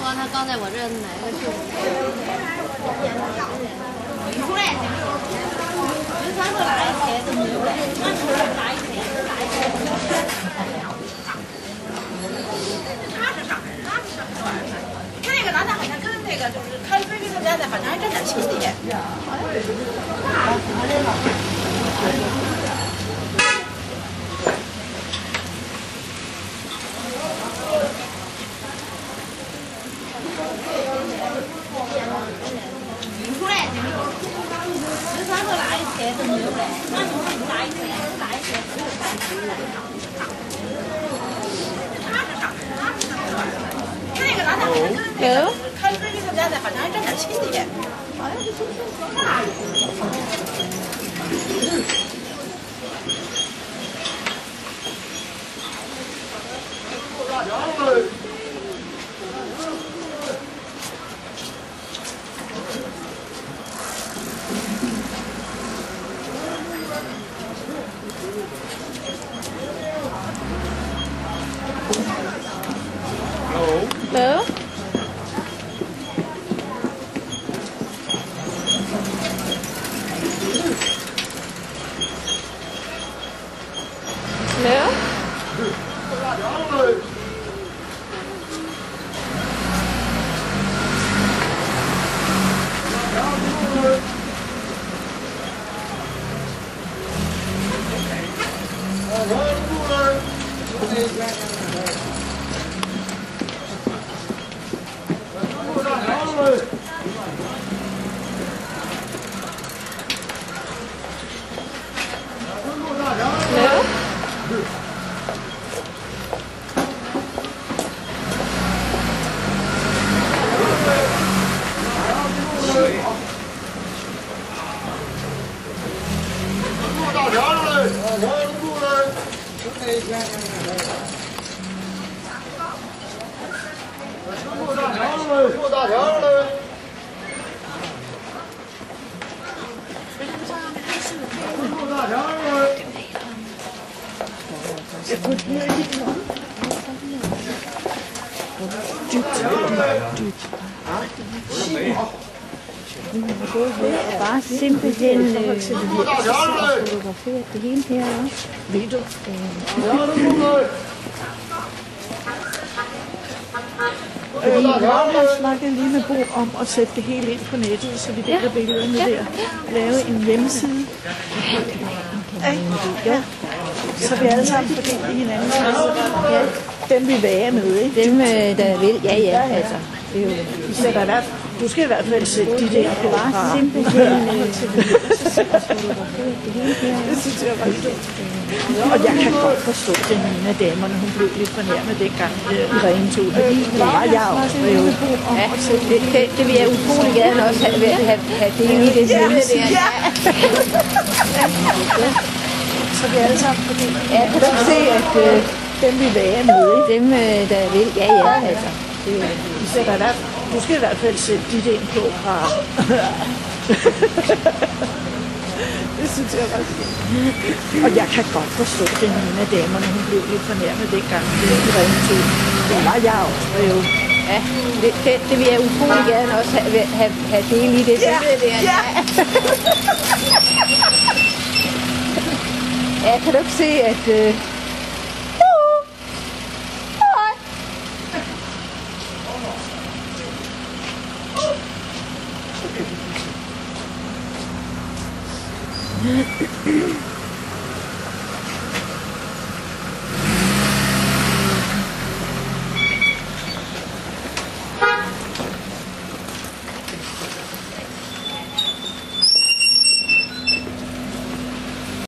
说他刚才我这哪个是？出来，有三个来钱都没有来，那出来来钱，来钱。他是啥？那个男的好像跟那个就是开飞机他家的，好像还真点亲戚。出来，13个来钱都没有来，那你们来钱，来钱。他是啥？那个男的好像跟那个开飞机他家的，好像还真点亲戚。好像是亲戚说话。Hello? Hello? Bare simpelthen fotografere det hele her. Ved du? Jeg snakkede lige med Bo om at sætte det hele ind på nettet, så vi deler billederne der. Lave en hjemmeside. Ja. Så vi alle sammen fordeler hinanden. Ja. Dem vi være med, ikke? Dem, der vil, ja, altså. Det er jo... Du skal i hvert fald sætte de der på. Bare simpelthen det synes jeg var lidt. Og jeg kan godt forstå, at en af damerne, hun blev lidt fornærmet dengang Irene tog det. Det var jeg også. Ja, det vil jeg utrolig gerne også have del i det sende der. Ja. Så vi alle sammen fordeler. Ja, kan du ikke se, at dem vi være med, ikke? Dem, der vil, ja, altså. Du skal i hvert fald sætte dit ind på fra... Det synes jeg var fint. Og jeg kan godt forstå, at den ene af damerne, hun blev lidt fornærmet dengang Irene tog det. Det var jeg også. Ja, det vil jeg utrolig gerne også have del i det sende der. Ja. Ja, kan du ikke se, at... Hej.